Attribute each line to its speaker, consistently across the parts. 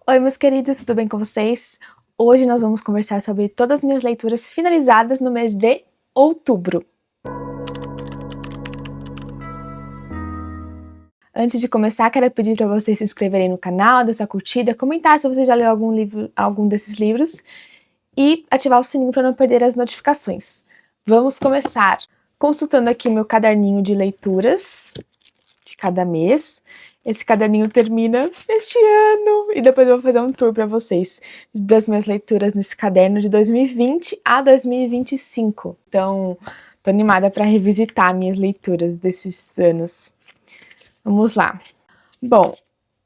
Speaker 1: Oi, meus queridos, tudo bem com vocês? Hoje nós vamos conversar sobre todas as minhas leituras finalizadas no mês de outubro. Antes de começar, quero pedir para vocês se inscreverem no canal, dar sua curtida, comentar se você já leu algum desses livros e ativar o sininho para não perder as notificações. Vamos começar consultando aqui meu caderninho de leituras de cada mês. Esse caderninho termina este ano e depois eu vou fazer um tour para vocês das minhas leituras nesse caderno de 2020 a 2025. Então, tô animada para revisitar minhas leituras desses anos. Vamos lá. Bom,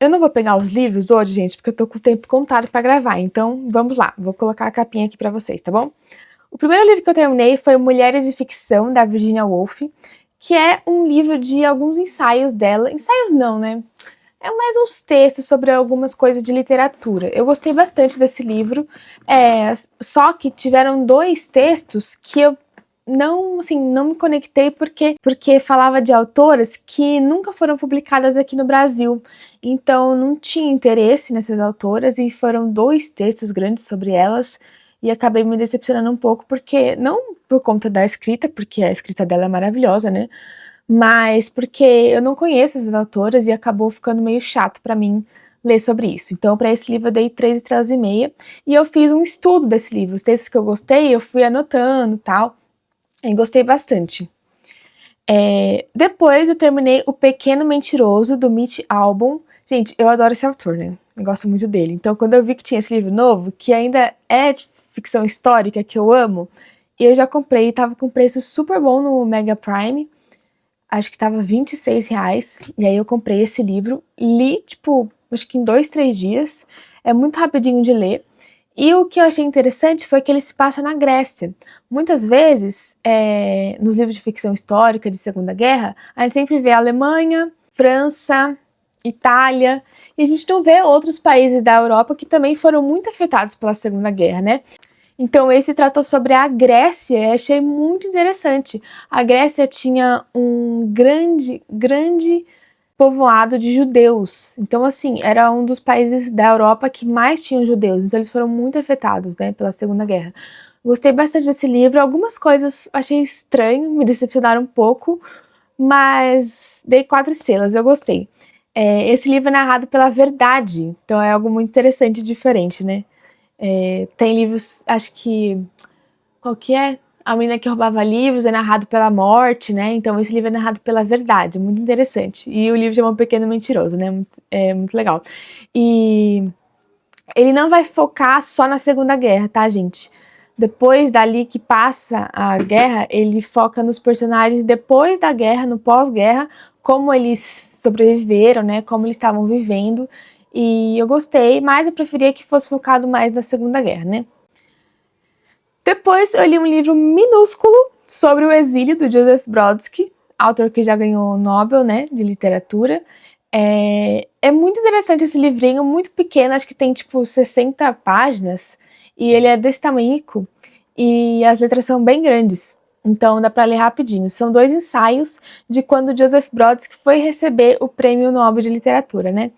Speaker 1: eu não vou pegar os livros hoje, gente, porque eu tô com o tempo contado para gravar. Então, vamos lá. Vou colocar a capinha aqui para vocês, tá bom? O primeiro livro que eu terminei foi Mulheres e Ficção, da Virginia Woolf, que é um livro de alguns ensaios dela. Ensaios não, né? É mais uns textos sobre algumas coisas de literatura. Eu gostei bastante desse livro, só que tiveram dois textos que eu não me conectei porque falava de autoras que nunca foram publicadas aqui no Brasil. Então não tinha interesse nessas autoras e foram dois textos grandes sobre elas e acabei me decepcionando um pouco porque não por conta da escrita, porque a escrita dela é maravilhosa, né? Mas porque eu não conheço essas autoras e acabou ficando meio chato para mim ler sobre isso. Então, para esse livro eu dei 3,5 estrelas e eu fiz um estudo desse livro. Os textos que eu gostei, eu fui anotando e tal, e gostei bastante. Depois eu terminei O Pequeno Mentiroso, do Mitch Albom. Gente, eu adoro esse autor, né? Eu gosto muito dele. Então, quando eu vi que tinha esse livro novo, que ainda é de ficção histórica, que eu amo, eu já comprei, tava com preço super bom no Mega Prime. Acho que tava R$ 26, e aí eu comprei esse livro, li, acho que em 2, 3 dias, é muito rapidinho de ler, e o que eu achei interessante foi que ele se passa na Grécia. Muitas vezes, nos livros de ficção histórica de Segunda Guerra, a gente sempre vê a Alemanha, França, Itália, e a gente não vê outros países da Europa que também foram muito afetados pela Segunda Guerra, né? Então esse tratou sobre a Grécia e achei muito interessante. A Grécia tinha um grande povoado de judeus. Então assim, era um dos países da Europa que mais tinham judeus. Então eles foram muito afetados, né, pela Segunda Guerra. Gostei bastante desse livro. Algumas coisas achei estranho, me decepcionaram um pouco, mas dei 4 estrelas, eu gostei. Esse livro é narrado pela Verdade, então é algo muito interessante e diferente, né? Tem livros, acho que... Qual que é? A Menina que Roubava Livros é narrado pela morte, né? Então esse livro é narrado pela verdade, muito interessante. E o livro chama O Pequeno Mentiroso, né? É muito legal. E ele não vai focar só na Segunda Guerra, tá, gente? Depois dali que passa a guerra, ele foca nos personagens depois da guerra, no pós-guerra, como eles sobreviveram, né? Como eles estavam vivendo. E eu gostei, mas eu preferia que fosse focado mais na Segunda Guerra, né? Depois eu li um livro minúsculo sobre o exílio do Joseph Brodsky, autor que já ganhou o Nobel, né, de literatura. É muito interessante esse livrinho, muito pequeno, acho que tem tipo 60 páginas, e ele é desse tamanhico, e as letras são bem grandes, então dá para ler rapidinho. São 2 ensaios de quando Joseph Brodsky foi receber o Prêmio Nobel de Literatura, né?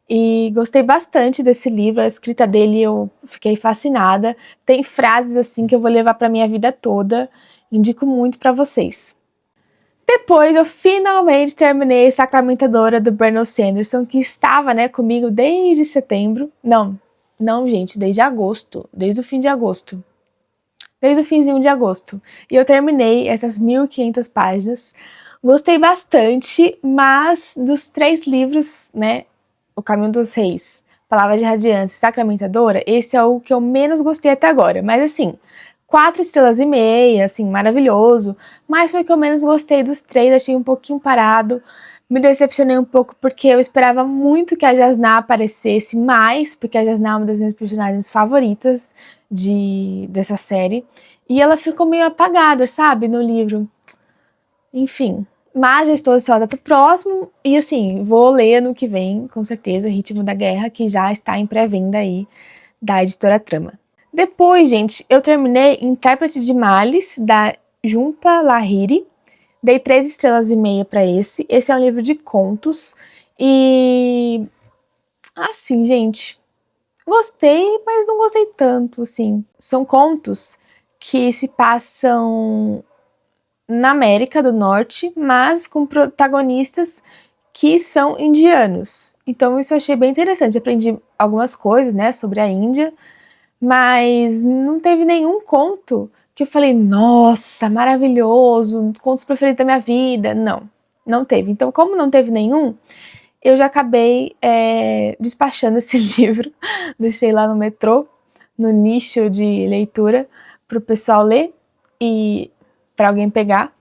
Speaker 1: E gostei bastante desse livro, a escrita dele eu fiquei fascinada. Tem frases assim que eu vou levar para minha vida toda, indico muito para vocês. Depois eu finalmente terminei Sacramentadora, do Brandon Sanderson, que estava, né, comigo desde setembro. Não, gente, desde agosto, desde o fim de agosto. Desde o finzinho de agosto. E eu terminei essas 1.500 páginas. Gostei bastante, mas dos 3 livros, né, O Caminho dos Reis, Palavra de Radiância e Sacramentadora, esse é o que eu menos gostei até agora. Mas assim, 4,5 estrelas, assim, maravilhoso. Mas foi o que eu menos gostei dos 3, achei um pouquinho parado. Me decepcionei um pouco porque eu esperava muito que a Jasná aparecesse mais, porque a Jasná é uma das minhas personagens favoritas dessa série. E ela ficou meio apagada, sabe, no livro. Enfim, mas já estou ansiosa pro próximo e assim, vou ler ano que vem, com certeza, Ritmo da Guerra, que já está em pré-venda aí da editora Trama. Depois, gente, eu terminei Intérprete de Males, da Jhumpa Lahiri. Dei 3,5 estrelas para esse. Esse é um livro de contos. E assim, gente, Gostei, mas não gostei tanto, assim. São contos que se passam na América do Norte, mas com protagonistas que são indianos. Então isso eu achei bem interessante. Aprendi algumas coisas, né, sobre a Índia, mas não teve nenhum conto que eu falei, nossa, maravilhoso, um dos contos preferidos da minha vida. Não teve. Então, como não teve nenhum, eu já acabei despachando esse livro, deixei lá no metrô, no nicho de leitura, para o pessoal ler e para alguém pegar.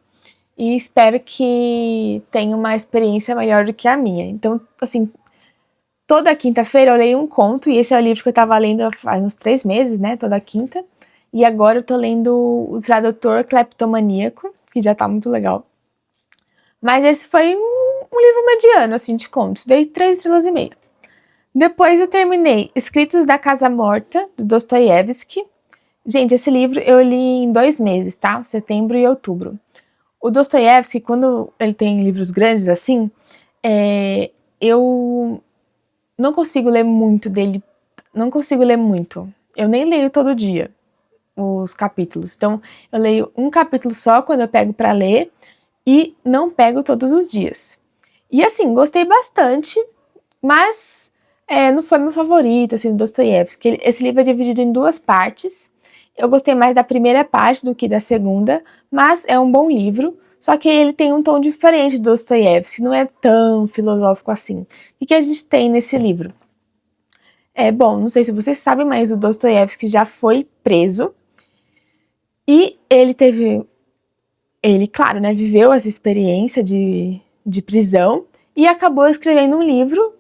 Speaker 1: E espero que tenha uma experiência melhor do que a minha. Então, assim, toda quinta-feira eu leio um conto, e esse é o livro que eu tava lendo faz uns 3 meses, né, toda quinta. E agora eu tô lendo O Tradutor Cleptomaníaco, que já tá muito legal. Mas esse foi um livro mediano, assim, de contos. Dei 3 estrelas e meia. Depois eu terminei Escritos da Casa Morta, do Dostoiévski. Gente, esse livro eu li em 2 meses, tá? Setembro e outubro. O Dostoiévski, quando ele tem livros grandes assim, eu não consigo ler muito dele. Não consigo ler muito. Eu nem leio todo dia os capítulos. Então, eu leio um capítulo só quando eu pego para ler e não pego todos os dias. E assim, gostei bastante, mas não foi meu favorito, assim, do Dostoiévski. Esse livro é dividido em 2 partes. Eu gostei mais da primeira parte do que da segunda, mas é um bom livro. Só que ele tem um tom diferente do Dostoiévski, não é tão filosófico assim. O que a gente tem nesse livro? Bom, não sei se vocês sabem, mas o Dostoiévski já foi preso. E ele, claro, né, viveu essa experiência de prisão e acabou escrevendo um livro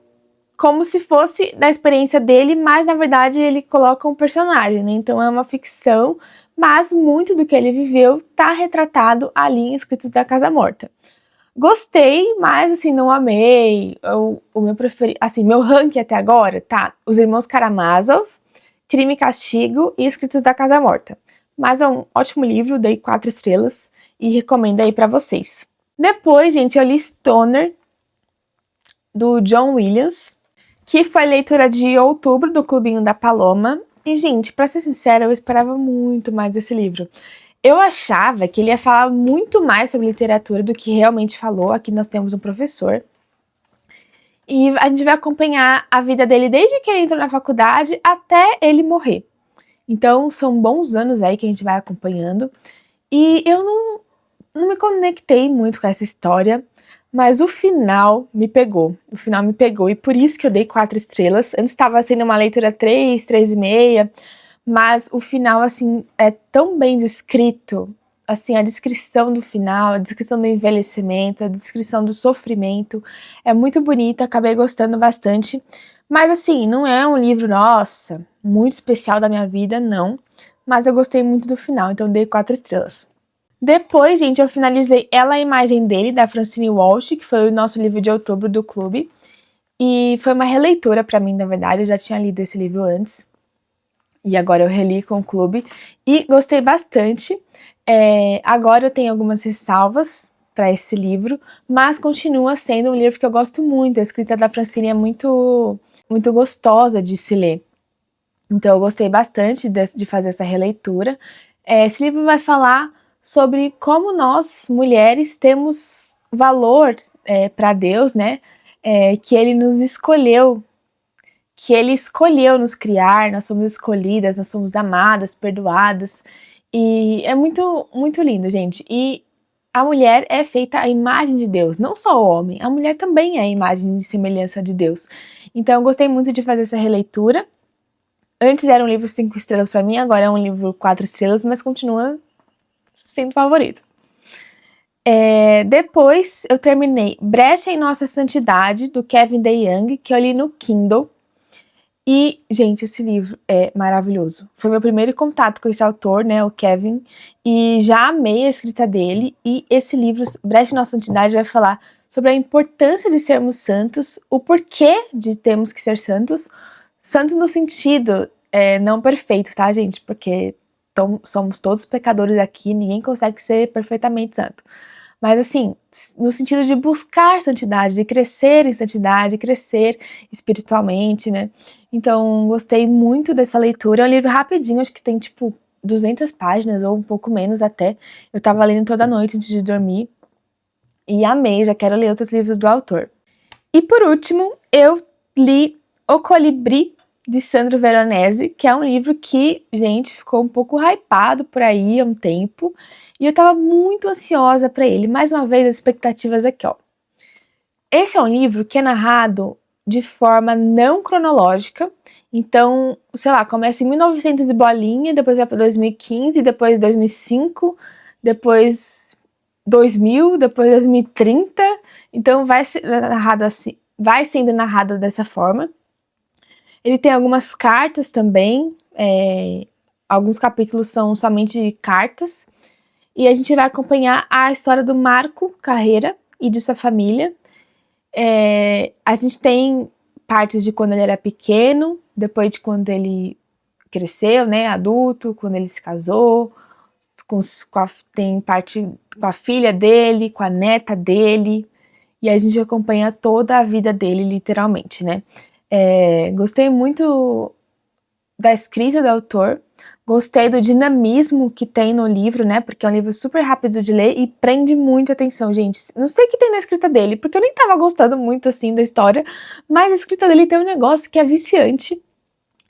Speaker 1: como se fosse da experiência dele, mas na verdade ele coloca um personagem, né? Então é uma ficção, mas muito do que ele viveu tá retratado ali em Escritos da Casa Morta. Gostei, mas assim, não amei. O meu preferido, assim, meu ranking até agora tá Os Irmãos Karamazov, Crime e Castigo e Escritos da Casa Morta. Mas é um ótimo livro, dei 4 estrelas e recomendo aí pra vocês. Depois, gente, eu li Stoner, do John Williams, que foi leitura de outubro do Clubinho da Paloma. E, gente, pra ser sincera, eu esperava muito mais desse livro. Eu achava que ele ia falar muito mais sobre literatura do que realmente falou. Aqui nós temos um professor. E a gente vai acompanhar a vida dele desde que ele entrou na faculdade até ele morrer. Então, são bons anos aí que a gente vai acompanhando. E eu não me conectei muito com essa história, mas o final me pegou. O final me pegou e por isso que eu dei 4 estrelas. Antes estava sendo uma leitura 3, 3,5, mas o final, assim, é tão bem descrito. Assim, a descrição do final, a descrição do envelhecimento, a descrição do sofrimento é muito bonita, acabei gostando bastante. Mas assim, não é um livro, nossa, muito especial da minha vida, não. Mas eu gostei muito do final, então dei 4 estrelas. Depois, gente, eu finalizei Ela, a Imagem Dele, da Francine Walsh, que foi o nosso livro de outubro do clube. E foi uma releitura pra mim, na verdade, eu já tinha lido esse livro antes. E agora eu reli com o clube e gostei bastante. Agora eu tenho algumas ressalvas para esse livro, mas continua sendo um livro que eu gosto muito. A escrita da Francine é muito, muito gostosa de se ler. Então eu gostei bastante de fazer essa releitura. Esse livro vai falar sobre como nós, mulheres, temos valor para Deus, né? Que Ele nos escolheu, que Ele escolheu nos criar, nós somos escolhidas, nós somos amadas, perdoadas. E é muito, muito lindo, gente. E a mulher é feita à imagem de Deus, não só o homem, a mulher também é a imagem e semelhança de Deus. Então eu gostei muito de fazer essa releitura. Antes era um livro 5 estrelas para mim, agora é um livro 4 estrelas, mas continua sendo favorito. Depois eu terminei Brecha em Nossa Santidade, do Kevin DeYoung, que eu li no Kindle. E, gente, esse livro é maravilhoso. Foi meu primeiro contato com esse autor, né, o Kevin, e já amei a escrita dele. E esse livro, Brecha em Nossa Santidade, vai falar sobre a importância de sermos santos, o porquê de termos que ser santos. Santos no sentido não perfeito, tá, gente? Porque somos todos pecadores aqui, ninguém consegue ser perfeitamente santo. mas assim, no sentido de buscar santidade, de crescer em santidade, crescer espiritualmente, né? Então, gostei muito dessa leitura. É um livro rapidinho, acho que tem tipo 200 páginas ou um pouco menos até. Eu tava lendo toda noite antes de dormir e amei, já quero ler outros livros do autor. E por último, eu li O Colibri, de Sandro Veronese, que é um livro que, gente, ficou um pouco hypado por aí há um tempo, e eu tava muito ansiosa para ele. Mais uma vez, as expectativas aqui, ó. Esse é um livro que é narrado de forma não cronológica, então, sei lá, começa em 1900 e bolinha, depois vai para 2015, depois 2005, depois 2000, depois 2030, então vai ser narrado assim, vai sendo narrado dessa forma. Ele tem algumas cartas também, alguns capítulos são somente cartas, e a gente vai acompanhar a história do Marco Carreira e de sua família. A gente tem partes de quando ele era pequeno, depois de quando ele cresceu, né, adulto, quando ele se casou, tem parte com a filha dele, com a neta dele, e a gente acompanha toda a vida dele, literalmente, né. Gostei muito da escrita do autor, gostei do dinamismo que tem no livro, né, porque é um livro super rápido de ler e prende muito a atenção, gente. Não sei o que tem na escrita dele, porque eu nem tava gostando muito, assim, da história, mas a escrita dele tem um negócio que é viciante,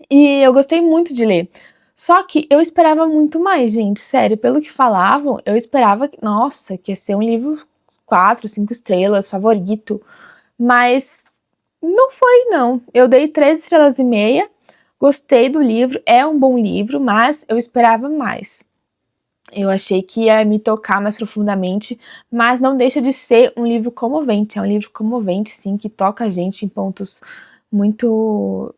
Speaker 1: e eu gostei muito de ler. Só que eu esperava muito mais, gente, sério, pelo que falavam, eu esperava, nossa, que ia ser um livro 4, 5 estrelas, favorito, mas não foi, não. Eu dei 3 estrelas e meia, gostei do livro, é um bom livro, mas eu esperava mais. Eu achei que ia me tocar mais profundamente, mas não deixa de ser um livro comovente. É um livro comovente, sim, que toca a gente em pontos muito,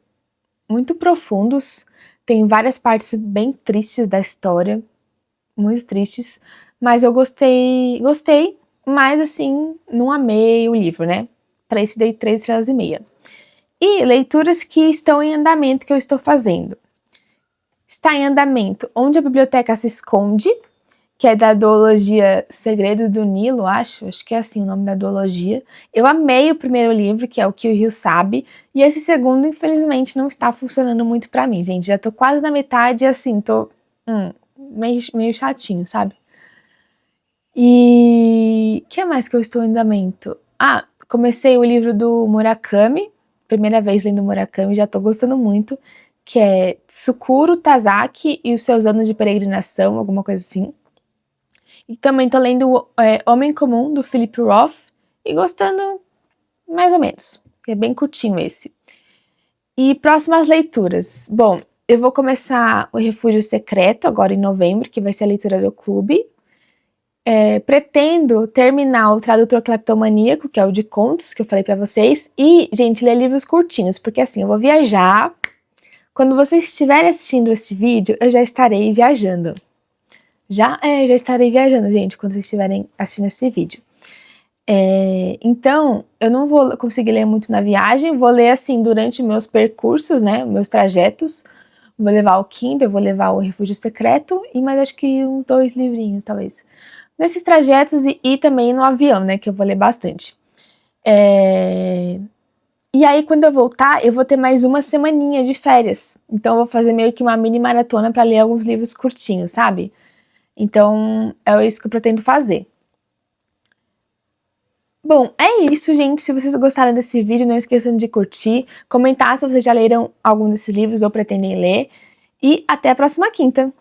Speaker 1: muito profundos. Tem várias partes bem tristes da história, muito tristes, mas eu gostei, mas assim, não amei o livro, né? Para esse dei 3 estrelas e meia. E leituras que estão em andamento que eu estou fazendo. Está em andamento Onde a Biblioteca se Esconde, que é da duologia Segredo do Nilo, acho que é assim o nome da duologia. Eu amei o primeiro livro, que é O Que o Rio Sabe, e esse segundo, infelizmente, não está funcionando muito pra mim, gente. Já tô quase na metade e assim, tô meio chatinho, sabe? E o que mais que eu estou em andamento? Comecei o livro do Murakami, primeira vez lendo Murakami, já tô gostando muito, que é Tsukuro Tazaki e os seus anos de peregrinação, alguma coisa assim. E também tô lendo Homem Comum, do Philip Roth, e gostando mais ou menos, é bem curtinho esse. E próximas leituras. Bom, eu vou começar O Refúgio Secreto, agora em novembro, que vai ser a leitura do clube. Pretendo terminar o Tradutor Cleptomaníaco, que é o de contos, que eu falei pra vocês, e, gente, ler livros curtinhos, porque assim, eu vou viajar. Quando vocês estiverem assistindo esse vídeo, eu já estarei viajando. Já estarei viajando, gente, quando vocês estiverem assistindo esse vídeo. Então, eu não vou conseguir ler muito na viagem, vou ler assim durante meus percursos, né, meus trajetos. Vou levar o Kindle, vou levar o Refúgio Secreto e mais acho que uns 2 livrinhos, talvez. Nesses trajetos e também no avião, né, que eu vou ler bastante. E aí, quando eu voltar, eu vou ter mais uma semaninha de férias. Então, eu vou fazer meio que uma mini maratona para ler alguns livros curtinhos, sabe? Então, é isso que eu pretendo fazer. Bom, é isso, gente. Se vocês gostaram desse vídeo, não esqueçam de curtir, comentar se vocês já leram algum desses livros ou pretendem ler. E até a próxima quinta!